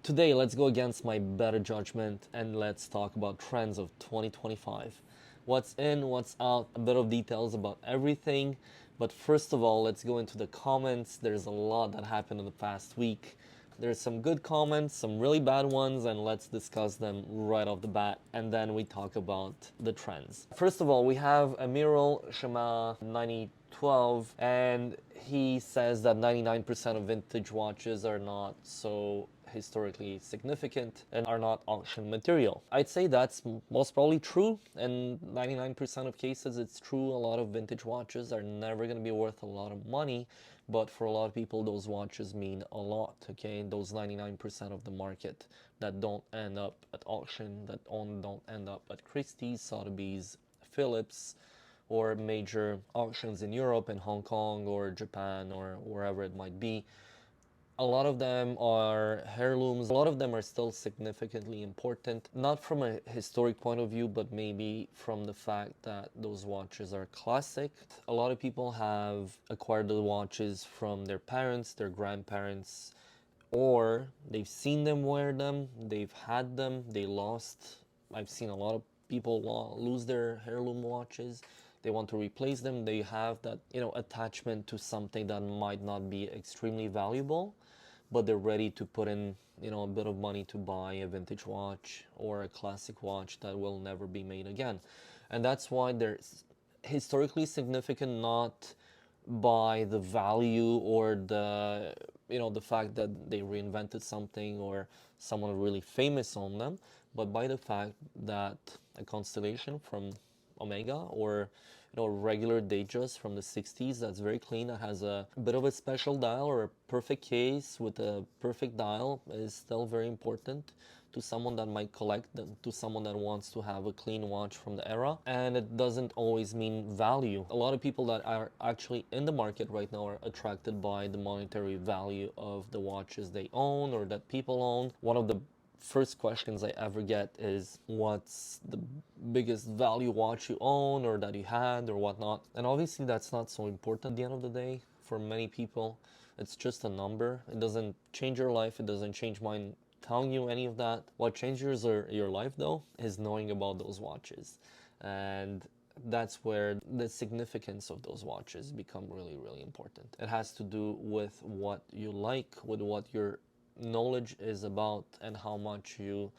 Today, let's go against my better judgment and let's talk about trends of 2025. What's in, what's out, a bit of details about everything. But first of all, let's go into the comments. There's a lot that happened in the past week. There's some good comments, some really bad ones, and let's discuss them right off the bat. And then we talk about the trends. First of all, we have Amirul Shama 9012, and he says that 99% of vintage watches are not so historically significant and are not auction material. I'd say that's most probably true, and 99% of cases it's true. A lot of vintage watches are never going to be worth a lot of money, but for a lot of people those watches mean a lot, okay? Those 99% of the market that don't end up at auction, that don't end up at Christie's, Sotheby's, Phillips, or major auctions in Europe and Hong Kong or Japan or wherever it might be. A lot of them are heirlooms. A lot of them are still significantly important, not from a historic point of view, but maybe from the fact that those watches are classic. A lot of people have acquired the watches from their parents, their grandparents, or they've seen them wear them, they've had them, they lost. I've seen a lot of people lose their heirloom watches. They want to replace them. They have that, attachment to something that might not be extremely valuable, but they're ready to put in, a bit of money to buy a vintage watch or a classic watch that will never be made again. And that's why they're historically significant, not by the value or the fact that they reinvented something or someone really famous on them, but by the fact that a Constellation from Omega, or a regular Datejust from the 60s that's very clean, that has a bit of a special dial or a perfect case with a perfect dial, is still very important to someone that might collect them, to someone that wants to have a clean watch from the era. And it doesn't always mean value. A lot of people that are actually in the market right now are attracted by the monetary value of the watches they own or that people own. One of the first questions I ever get is, what's the biggest value watch you own or that you had or whatnot? And obviously that's not so important at the end of the day. For many people, it's just a number. It doesn't change your life. It doesn't change mine telling you any of that. What changes your life though is knowing about those watches. And that's where the significance of those watches become really, really important. It has to do with what you like, with what your knowledge is about, and how much you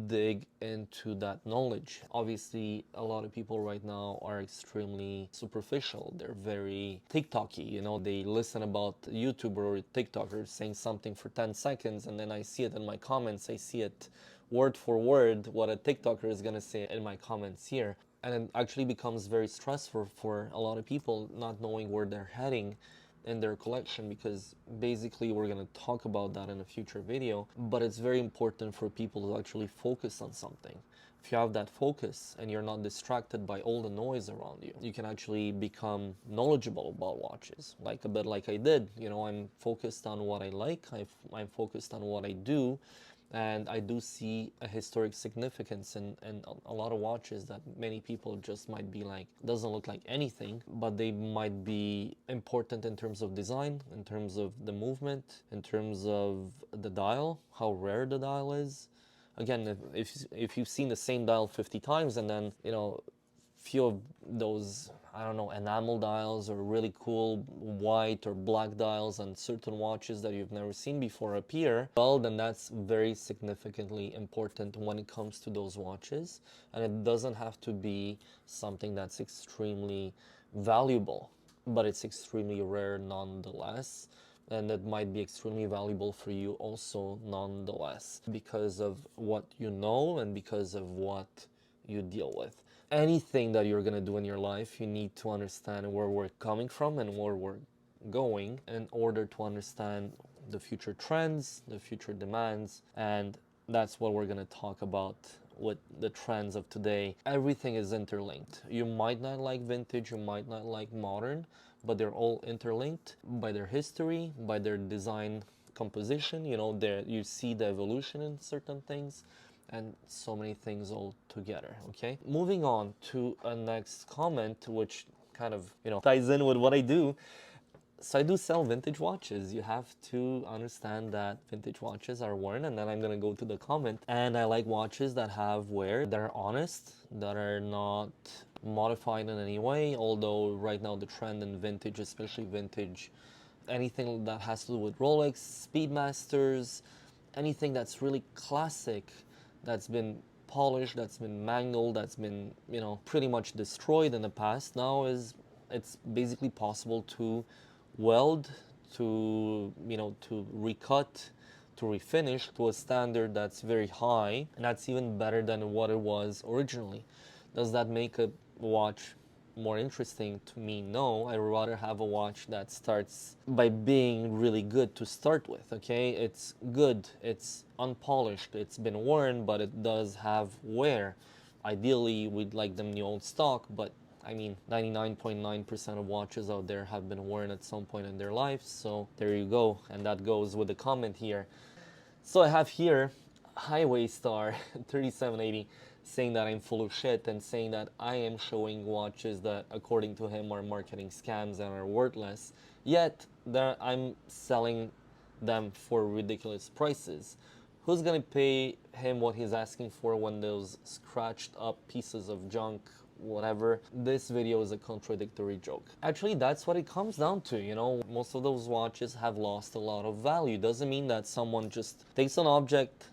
dig into that knowledge. Obviously, a lot of people right now are extremely superficial. They're very TikToky, they listen about YouTuber or TikToker saying something for 10 seconds, and then I see it in my comments. I see it word for word what a TikToker is gonna say in my comments here. And it actually becomes very stressful for a lot of people not knowing where they're heading in their collection, because basically we're going to talk about that in a future video. But it's very important for people to actually focus on something. If you have that focus and you're not distracted by all the noise around you, you can actually become knowledgeable about watches, like a bit like I did. I'm focused on what I like, I'm focused on what I do, and I do see a historic significance in a lot of watches that many people just might be like, doesn't look like anything, but they might be important in terms of design, in terms of the movement, in terms of the dial, how rare the dial is. Again, if you've seen the same dial 50 times, and then few of those, I don't know, enamel dials or really cool white or black dials on certain watches that you've never seen before appear, well, then that's very significantly important when it comes to those watches. And it doesn't have to be something that's extremely valuable, but it's extremely rare nonetheless. And it might be extremely valuable for you also nonetheless, because of what you know and because of what you deal with. Anything that you're gonna do in your life, you need to understand where we're coming from and where we're going in order to understand the future trends, the future demands, and that's what we're gonna talk about with the trends of today. Everything is interlinked. You might not like vintage, you might not like modern, but they're all interlinked by their history, by their design composition. You see the evolution in certain things, and so many things all together. Okay, moving on to a next comment, which kind of ties in with what I do. So I do sell vintage watches. You have to understand that vintage watches are worn, and then I'm gonna go to the comment. And I like watches that have wear, that are honest, that are not modified in any way. Although right now the trend in vintage, especially vintage, anything that has to do with Rolex, Speedmasters, anything that's really classic, that's been polished, that's been mangled, that's been, you know, pretty much destroyed in the past, now is, it's basically possible to weld, to, you know, to recut, to refinish to a standard that's very high, and that's even better than what it was originally. Does that make a watch more interesting to me? No, I'd rather have a watch that starts by being really good to start with, okay? It's good, it's unpolished, it's been worn, but it does have wear. Ideally, we'd like them new old stock, but I mean, 99.9% of watches out there have been worn at some point in their life, so there you go, and that goes with the comment here. So I have here Highway Star 3780 saying that I'm full of shit and saying that I am showing watches that, according to him, are marketing scams and are worthless. Yet I'm selling them for ridiculous prices. Who's gonna pay him what he's asking for when those scratched up pieces of junk, whatever? This video is a contradictory joke. Actually, that's what it comes down to, you know. Most of those watches have lost a lot of value. Doesn't mean that someone just takes an object,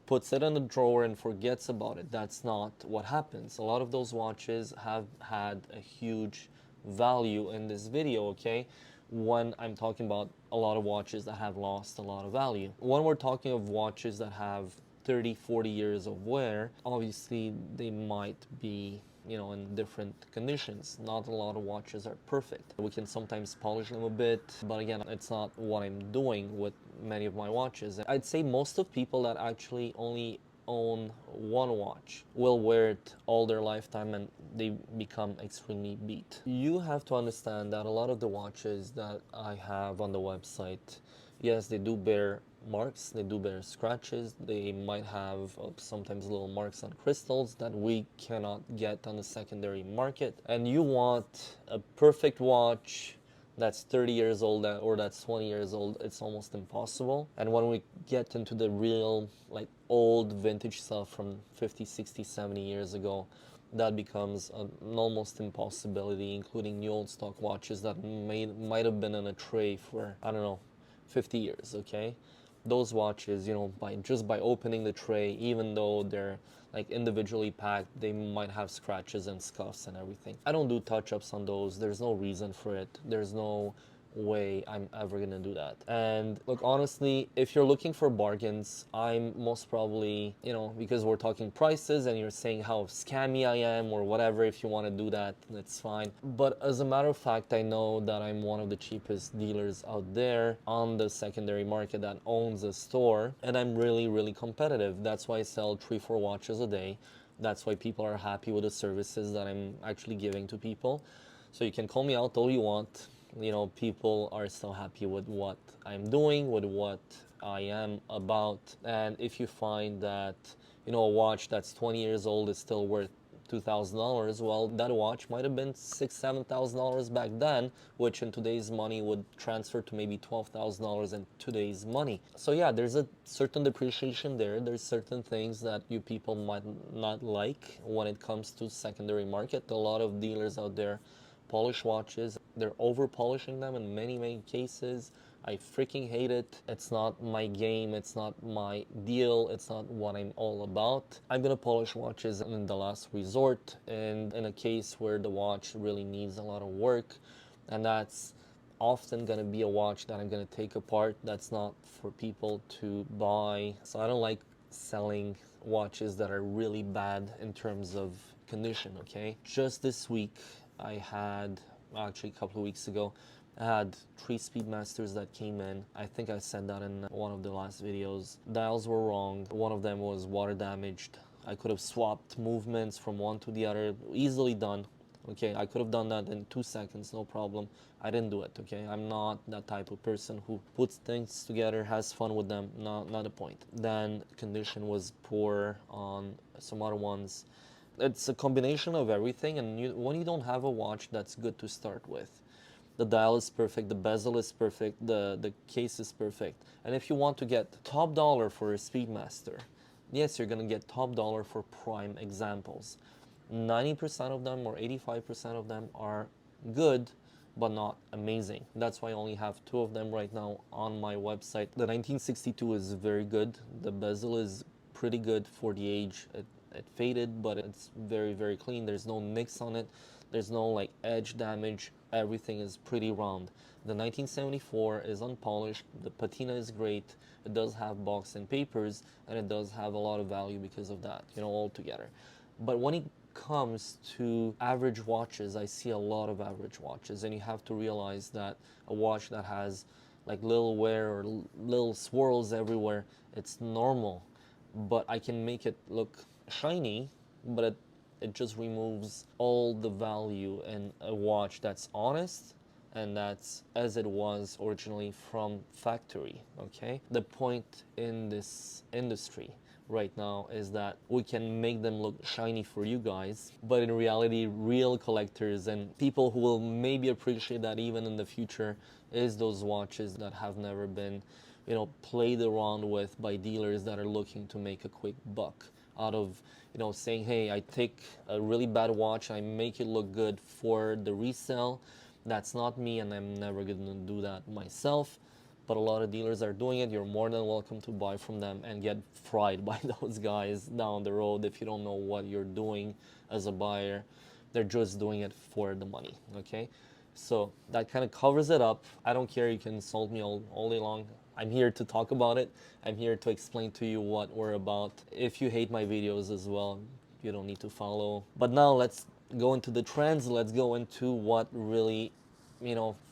puts it in a drawer and forgets about it. That's not what happens. A lot of those watches have had a huge value in this video, okay? When I'm talking about a lot of watches that have lost a lot of value. When we're talking of watches that have 30, 40 years of wear, obviously they might be, you know, in different conditions. Not a lot of watches are perfect. We can sometimes polish them a bit, but again, it's not what I'm doing with many of my watches. I'd say most of people that actually only own one watch will wear it all their lifetime and they become extremely beat. You have to understand that a lot of the watches that I have on the website, yes, they do bear marks, they do bear scratches, they might have sometimes little marks on crystals that we cannot get on the secondary market. And you want a perfect watch that's 30 years old or that's 20 years old, it's almost impossible. And when we get into the real, like, old vintage stuff from 50, 60, 70 years ago, that becomes an almost impossibility, including new old stock watches that might have been in a tray for, I don't know, 50 years, okay? Those watches, you know, by opening the tray, even though they're like individually packed, they might have scratches and scuffs and everything. I don't do touch-ups on those. There's no reason for it. There's no way I'm ever gonna do that. And look, honestly, if you're looking for bargains, I'm most probably, you know, because we're talking prices and you're saying how scammy I am or whatever, if you want to do that, that's fine. But as a matter of fact, I know that I'm one of the cheapest dealers out there on the secondary market that owns a store, and I'm really, really competitive. That's why I sell 3-4 watches a day. That's why people are happy with the services that I'm actually giving to people. So you can call me out all you want. You know, people are still happy with what I'm doing, with what I am about. And if you find that, you know, a watch that's 20 years old is still worth $2,000, well, that watch might have been $6,000-$7,000 back then, which in today's money would transfer to maybe $12,000 in today's money. So yeah, there's a certain depreciation there. There's certain things that you people might not like when it comes to secondary market. A lot of dealers out there polish watches, they're over polishing them in many cases. I freaking hate it. It's not my game, it's not my deal, it's not what I'm all about. I'm gonna polish watches in the last resort, and in a case where the watch really needs a lot of work, and that's often gonna be a watch that I'm gonna take apart. That's not for people to buy. So I don't like selling watches that are really bad in terms of condition, okay? Just this week, I had, actually a couple of weeks ago, I had 3 Speedmasters that came in. I think I said that in one of the last videos. Dials were wrong. One of them was water damaged. I could have swapped movements from one to the other. Easily done. Okay, I could have done that in 2 seconds, no problem. I didn't do it, okay? I'm not that type of person who puts things together, has fun with them. Not the point. Then condition was poor on some other ones. It's a combination of everything, and when you don't have a watch that's good to start with, The dial is perfect, the bezel is perfect, the case is perfect. And if you want to get top dollar for a Speedmaster, yes, you're gonna get top dollar for prime examples. 90% of them or 85% of them are good, but not amazing. That's why I only have two of them right now on my website. The 1962 is very good. The bezel is pretty good for the age. It faded, but it's very, very clean. There's no nicks on it. There's no like edge damage. Everything is pretty round. The 1974 is unpolished. The patina is great. It does have box and papers, and it does have a lot of value because of that, altogether. But when it comes to average watches, I see a lot of average watches, and you have to realize that a watch that has like little wear or little swirls everywhere, it's normal. But I can make it look shiny, but it just removes all the value in a watch that's honest and that's as it was originally from factory. Okay, the point in this industry right now is that we can make them look shiny for you guys, but in reality, real collectors and people who will maybe appreciate that even in the future is those watches that have never been played around with by dealers that are looking to make a quick buck out of saying, hey, I take a really bad watch, I make it look good for the resale. That's not me, and I'm never gonna do that myself, but a lot of dealers are doing it. You're more than welcome to buy from them and get fried by those guys down the road if you don't know what you're doing as a buyer. They're just doing it for the money. Okay, so that kind of covers it up. I don't care, you can insult me all day long. I'm here to talk about it. I'm here to explain to you what we're about. If you hate my videos as well, you don't need to follow. But now let's go into the trends. Let's go into what really,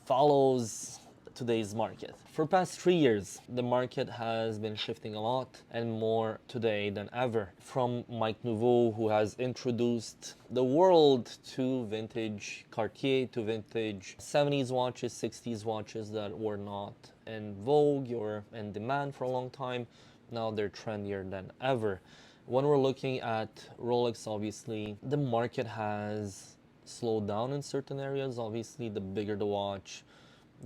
follows today's market. For past 3 years, the market has been shifting a lot and more today than ever. From Mike Nouveau, who has introduced the world to vintage Cartier, to vintage 70s watches, 60s watches that were not in vogue or in demand for a long time. Now they're trendier than ever. When we're looking at Rolex, obviously, the market has slowed down in certain areas. Obviously, the bigger the watch,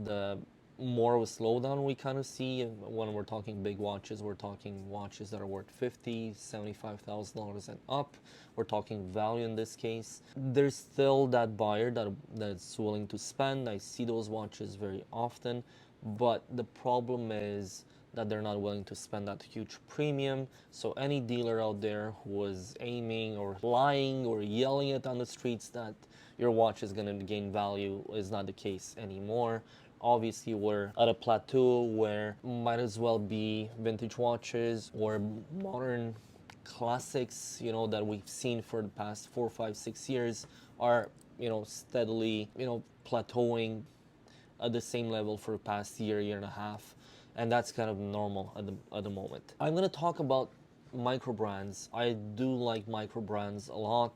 the more of a slowdown we kind of see. When we're talking big watches, we're talking watches that are worth $50,000, $75,000 and up. We're talking value in this case. There's still that buyer that's willing to spend. I see those watches very often, but the problem is that they're not willing to spend that huge premium. So any dealer out there who was aiming or lying or yelling it on the streets that your watch is going to gain value is not the case anymore. Obviously, we're at a plateau where might as well be vintage watches or modern classics, that we've seen for the past 4, 5, 6 years are, steadily, plateauing at the same level for the past year and a half, and that's kind of normal at the moment. I'm gonna talk about micro brands. I do like micro brands a lot.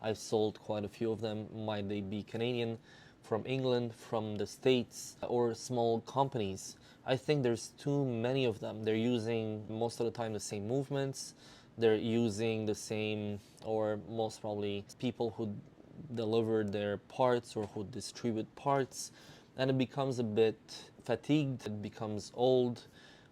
I've sold quite a few of them. Might they be Canadian, from England, from the States, or small companies. I think there's too many of them. They're using most of the time the same movements. They're using the same, or most probably people who deliver their parts or who distribute parts, and it becomes a bit fatigued, it becomes old.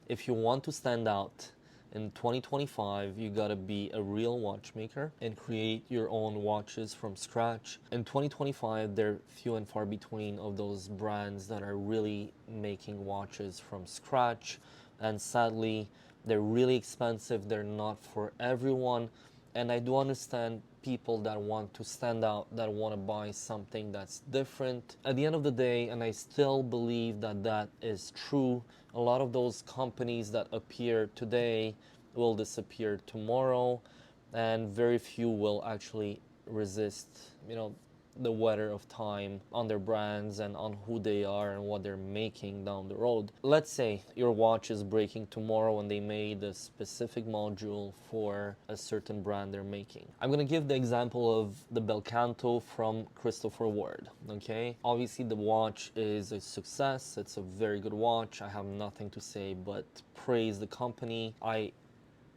If you want to stand out in 2025, you gotta be a real watchmaker and create your own watches from scratch. In 2025, there are few and far between of those brands that are really making watches from scratch, and sadly, they're really expensive. They're not for everyone, and I do understand people that want to stand out, that want to buy something that's different. At the end of the day, and I still believe that that is true, a lot of those companies that appear today will disappear tomorrow, and very few will actually resist, the weather of time on their brands and on who they are and what they're making down the road. Let's say your watch is breaking tomorrow and they made a specific module for a certain brand they're making. I'm gonna give the example of the Belcanto from Christopher Ward. Okay, obviously the watch is a success. It's a very good watch. I have nothing to say but praise the company. I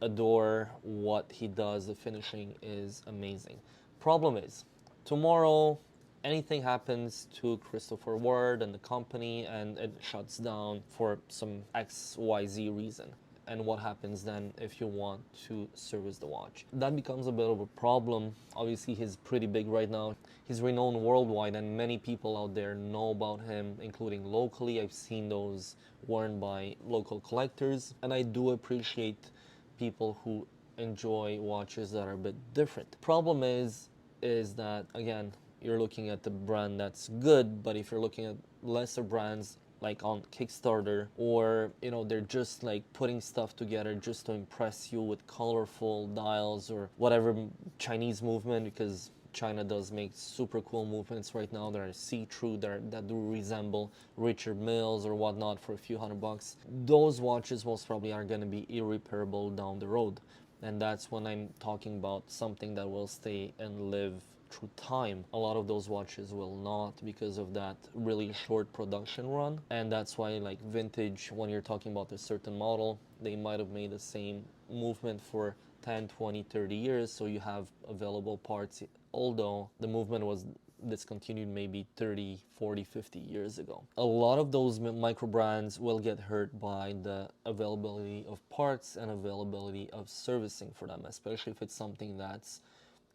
adore what he does. The finishing is amazing. Problem is, tomorrow anything happens to Christopher Ward and the company and it shuts down for some XYZ reason. And what happens then if you want to service the watch? That becomes a bit of a problem. Obviously, he's pretty big right now. He's renowned worldwide, and many people out there know about him, including locally. I've seen those worn by local collectors, and I do appreciate people who enjoy watches that are a bit different. Problem is that again, you're looking at the brand that's good, but if you're looking at lesser brands like on Kickstarter, or they're just like putting stuff together just to impress you with colorful dials or whatever Chinese movement, because China does make super cool movements right now that are see-through, that do resemble Richard Milles or whatnot for a few $100. Those watches most probably are going to be irreparable down the road, and that's when I'm talking about something that will stay and live through time. A lot of those watches will not, because of that really short production run, and that's why like vintage, when you're talking about a certain model, they might have made the same movement for 10, 20, 30 years, so you have available parts, although the movement was discontinued maybe 30, 40, 50 years ago. A lot of those micro brands will get hurt by the availability of parts and availability of servicing for them, especially if it's something that's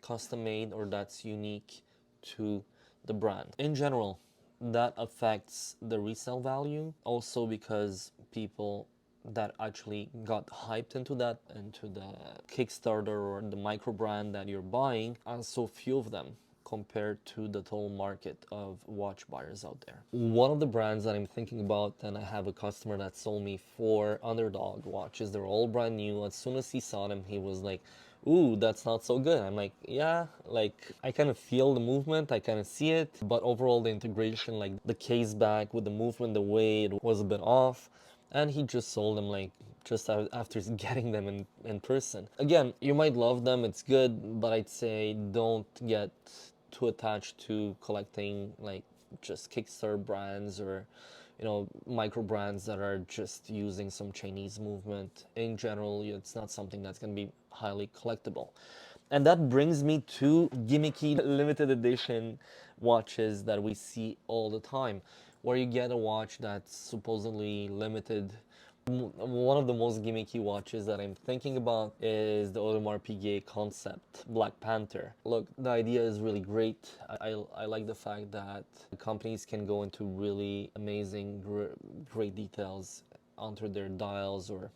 custom made or that's unique to the brand. In general, that affects the resale value, also because people that actually got hyped into the Kickstarter or the micro brand that you're buying are so few of them compared to the total market of watch buyers out there. One of the brands that I'm thinking about, and I have a customer that sold me 4 Underdog watches. They're all brand new. As soon as he saw them, he was like, ooh, that's not so good. I'm like, yeah, like I kind of feel the movement, I kind of see it, but overall the integration, like the case back with the movement, the way it was a bit off, and he just sold them like just after getting them in person. Again, you might love them, it's good, but I'd say don't get too attached to collecting like just Kickstarter brands or micro brands that are just using some Chinese movement. In general, it's not something that's going to be highly collectible. And that brings me to gimmicky limited edition watches that we see all the time, where you get a watch that's supposedly limited. One of the most gimmicky watches that I'm thinking about is the Audemars Piguet Concept Black Panther. Look, the idea is really great. I like the fact that companies can go into really amazing, great details onto their dials, or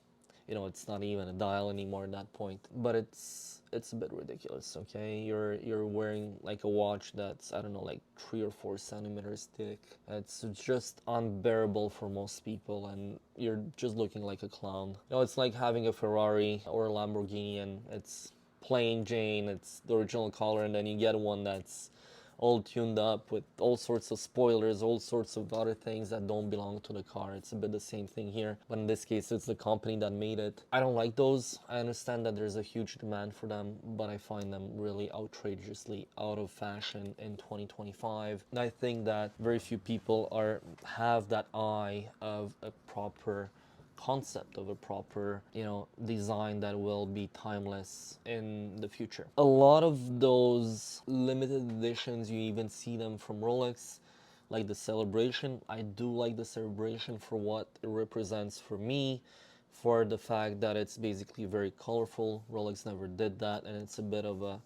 it's not even a dial anymore at that point, but it's a bit ridiculous. Okay, you're wearing like a watch that's, I don't know, like 3 or 4 centimeters thick. It's just unbearable for most people, and you're just looking like a clown. It's like having a Ferrari or a Lamborghini and it's plain Jane, it's the original color, and then you get one that's all tuned up with all sorts of spoilers, all sorts of other things that don't belong to the car. It's a bit the same thing here, but in this case it's the company that made it. I don't like those. I understand that there's a huge demand for them, but I find them really outrageously out of fashion in 2025. And I think that very few people have that eye of a proper concept, of a proper design that will be timeless in the future. A lot of those limited editions, you even see them from Rolex, like the Celebration. I do like the Celebration for what it represents for me, for the fact that it's basically very colorful. Rolex never did that, and it's a bit of a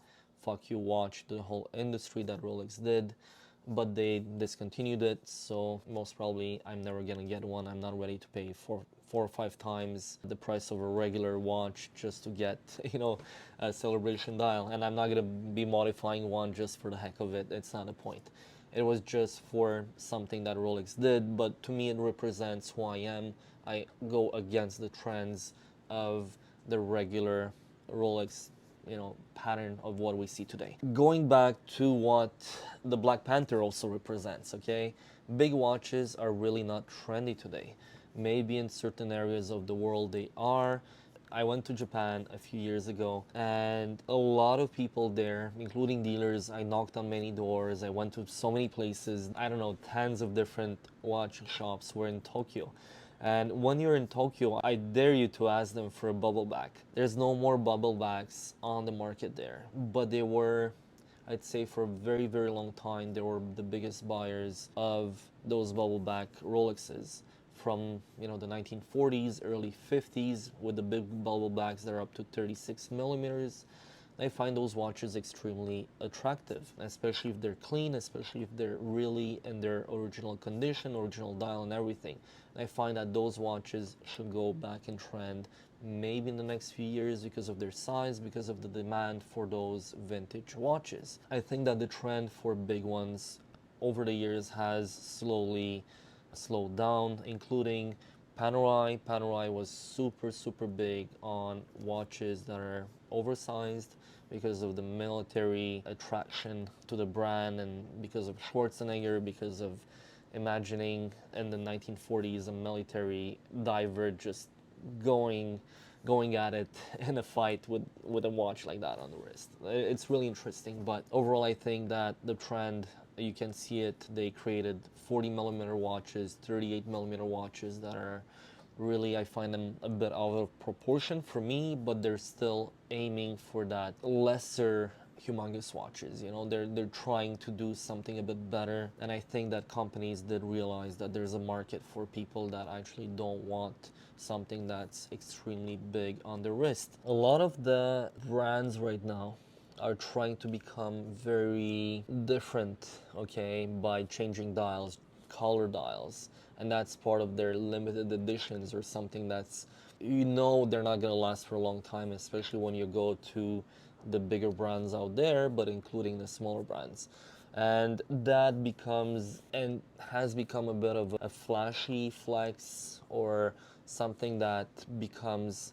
fuck you watch to the whole industry that Rolex did, but they discontinued it, so most probably I'm never gonna get one. I'm not ready to pay 4 or 5 times the price of a regular watch just to get a Celebration dial, and I'm not gonna be modifying one just for the heck of it. It's not a point. It was just for something that Rolex did, but to me it represents who I am. I go against the trends of the regular Rolex pattern of what we see today. Going back to what the Black Panther also represents, okay? Big watches are really not trendy today. Maybe in certain areas of the world they are. I went to Japan a few years ago, and a lot of people there, including dealers, I knocked on many doors, I went to so many places, I don't know, tens of different watch shops were in Tokyo. And when you're in Tokyo, I dare you to ask them for a bubble back. There's no more bubble backs on the market there, but they were I'd say for a very, very long time, they were the biggest buyers of those bubble back Rolexes from the 1940s, early 50s, with the big bubble backs that are up to 36 millimeters. I find those watches extremely attractive, especially if they're clean, especially if they're really in their original condition, original dial and everything. I find that those watches should go back in trend maybe in the next few years because of their size, because of the demand for those vintage watches. I think that the trend for big ones over the years has slowly slowed down, including Panerai. Panerai was super, super big on watches that are oversized because of the military attraction to the brand and because of Schwarzenegger, because of imagining in the 1940s a military diver just going at it in a fight with a watch like that on the wrist. It's really interesting, but overall I think that the trend, you can see it, they created 40 millimeter watches, 38 millimeter watches that are really, I find them a bit out of proportion for me, but they're still aiming for that lesser humongous watches. They're trying to do something a bit better, and I think that companies did realize that there's a market for people that actually don't want something that's extremely big on the wrist. A lot of the brands right now are trying to become very different, okay, by changing dials, color dials, and that's part of their limited editions or something that's, they're not going to last for a long time, especially when you go to the bigger brands out there, but including the smaller brands. And that becomes and has become a bit of a flashy flex, or something that becomes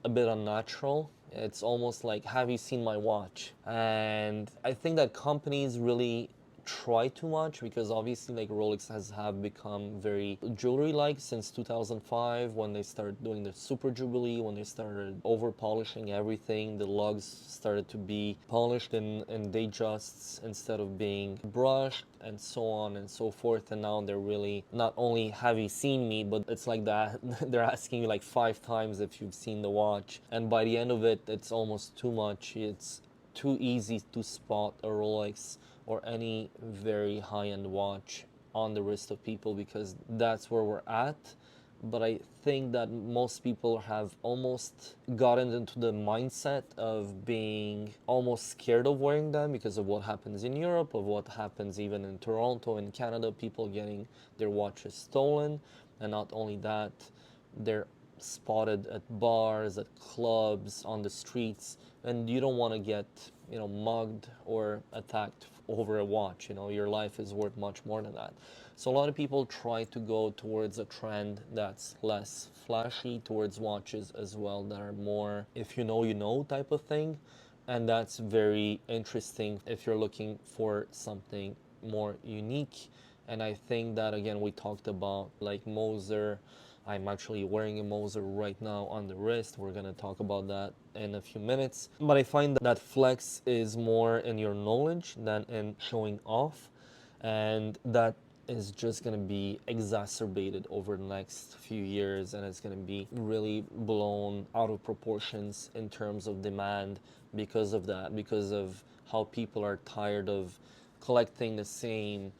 a bit unnatural. It's almost like, have you seen my watch? And I think that companies really try too much, because obviously like Rolex has have become very jewelry like since 2005, when they started doing the Super Jubilee, when they started over polishing everything. The lugs started to be polished in Datejusts instead of being brushed, and so on and so forth. And now they're really not only have you seen me, but it's like that they're asking you like 5 times if you've seen the watch, and by the end of it, it's almost too much. It's too easy to spot a Rolex or any very high-end watch on the wrist of people, because that's where we're at. But I think that most people have almost gotten into the mindset of being almost scared of wearing them because of what happens in Europe, of what happens even in Toronto and Canada, people getting their watches stolen. And not only that, they're spotted at bars, at clubs, on the streets, and you don't want to get, mugged or attacked over a watch. Your life is worth much more than that. So a lot of people try to go towards a trend that's less flashy, towards watches as well that are more if you know, type of thing. And that's very interesting if you're looking for something more unique. And I think that, again, we talked about like Moser. I'm actually wearing a Moser right now on the wrist. We're going to talk about that in a few minutes. But I find that flex is more in your knowledge than in showing off. And that is just going to be exacerbated over the next few years, and it's going to be really blown out of proportions in terms of demand because of that, because of how people are tired of collecting the same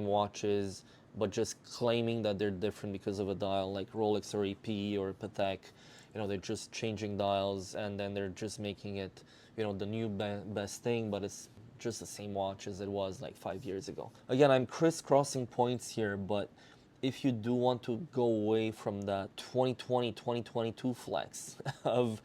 watches, but just claiming that they're different because of a dial, like Rolex or EP or Patek. They're just changing dials, and then they're just making it, the new best thing, but it's just the same watch as it was like 5 years ago. Again, I'm crisscrossing points here, but if you do want to go away from that 2020, 2022 flex of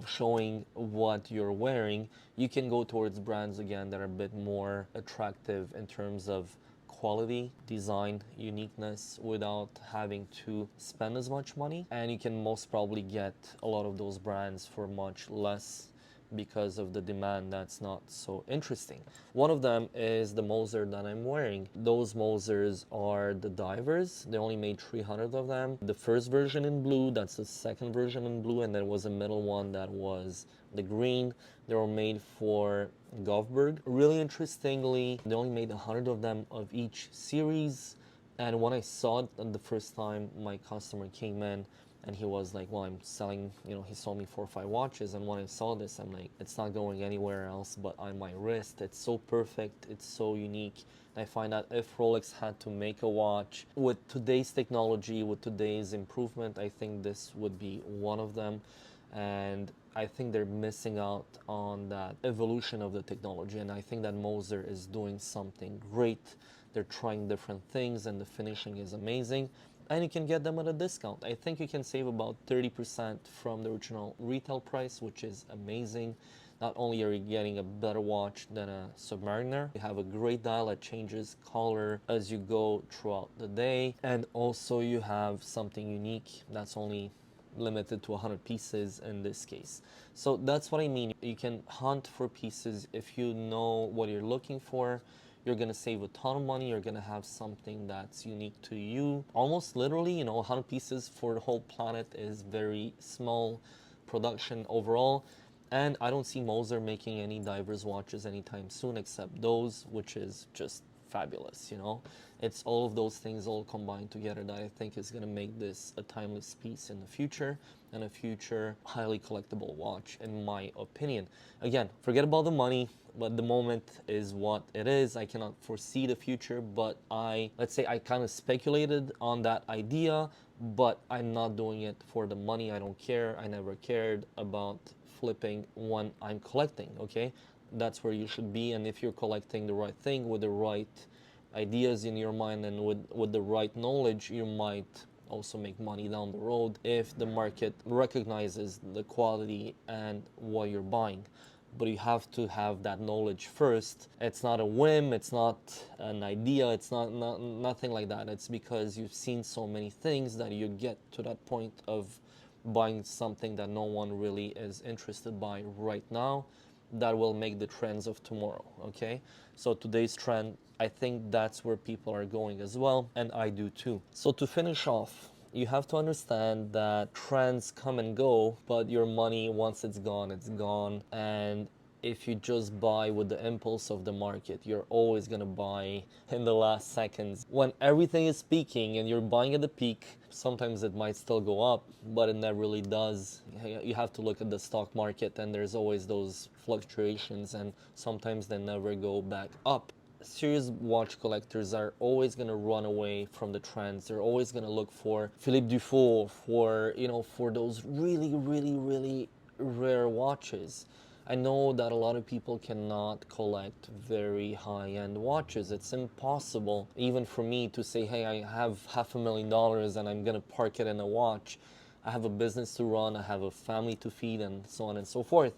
showing what you're wearing, you can go towards brands again that are a bit more attractive in terms of quality, design, uniqueness, without having to spend as much money. And you can most probably get a lot of those brands for much less because of the demand that's not so interesting. One of them is the Moser that I'm wearing. Those Mosers are the divers. They only made 300 of them. The first version in blue, that's the second version in blue, and there was a middle one that was the green. They were made for Govberg. Really interestingly, they only made 100 of them of each series. And when I saw it the first time my customer came in and he was like, well, I'm selling, he sold me 4 or 5 watches, and when I saw this, I'm like, it's not going anywhere else but on my wrist. It's so perfect, it's so unique. And I find that if Rolex had to make a watch with today's technology, with today's improvement, I think this would be one of them. And I think they're missing out on that evolution of the technology, and I think that Moser is doing something great. They're trying different things, and the finishing is amazing, and you can get them at a discount. I think you can save about 30% from the original retail price, which is amazing. Not only are you getting a better watch than a Submariner, you have a great dial that changes color as you go throughout the day, and also you have something unique that's only limited to 100 pieces in this case. So that's what I mean. You can hunt for pieces. If you know what you're looking for, you're gonna save a ton of money. You're gonna have something that's unique to you. Almost literally, 100 pieces for the whole planet is very small production overall. And I don't see Moser making any divers watches anytime soon, except those, which is just fabulous. It's all of those things all combined together that I think is going to make this a timeless piece in the future, and a future highly collectible watch, in my opinion. Again, forget about the money, but the moment is what it is. I cannot foresee the future, but let's say I kind of speculated on that idea, but I'm not doing it for the money. I don't care. I never cared about flipping when I'm collecting, okay? That's where you should be. And if you're collecting the right thing with the right ideas in your mind and with the right knowledge, you might also make money down the road if the market recognizes the quality and what you're buying. But you have to have that knowledge first. It's not a whim, it's not an idea, it's nothing like that. It's because you've seen so many things that you get to that point of buying something that no one really is interested by right now, that will make the trends of tomorrow, okay? So today's trend, I think that's where people are going as well, and I do too. So to finish off, you have to understand that trends come and go, but your money, once it's gone, it's gone. And if you just buy with the impulse of the market, you're always going to buy in the last seconds. When everything is peaking and you're buying at the peak, sometimes it might still go up, but it never really does. You have to look at the stock market, and there's always those fluctuations, and sometimes they never go back up. Serious watch collectors are always going to run away from the trends. They're always going to look for Philippe Dufour, for those really, really, really rare watches. I know that a lot of people cannot collect very high-end watches. It's impossible, even for me, to say, hey, I have $500,000 and I'm gonna park it in a watch. I have a business to run, I have a family to feed, and so on and so forth.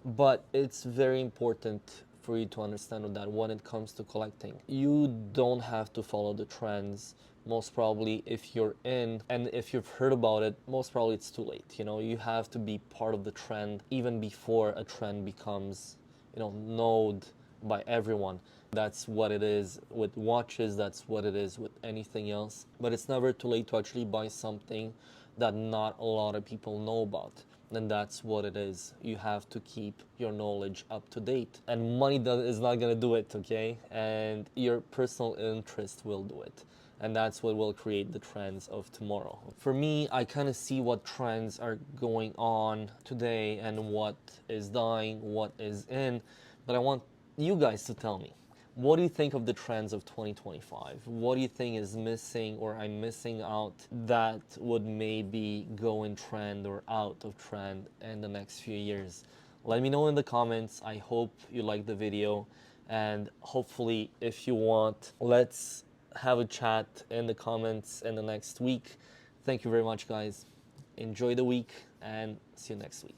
But it's very important for you to understand that when it comes to collecting, you don't have to follow the trends. Most probably, if you're in and if you've heard about it, most probably it's too late. You have to be part of the trend even before a trend becomes known by everyone. That's what it is with watches, that's what it is with anything else. But it's never too late to actually buy something that not a lot of people know about. And that's what it is. You have to keep your knowledge up to date. And money is not going to do it, okay? And your personal interest will do it. And that's what will create the trends of tomorrow. For me, I kind of see what trends are going on today and what is dying, what is in. But I want you guys to tell me, what do you think of the trends of 2025? What do you think is missing, or I'm missing out, that would maybe go in trend or out of trend in the next few years? Let me know in the comments. I hope you liked the video, and hopefully, if you want, let's have a chat in the comments in the next week. Thank you very much, guys. Enjoy the week, and see you next week.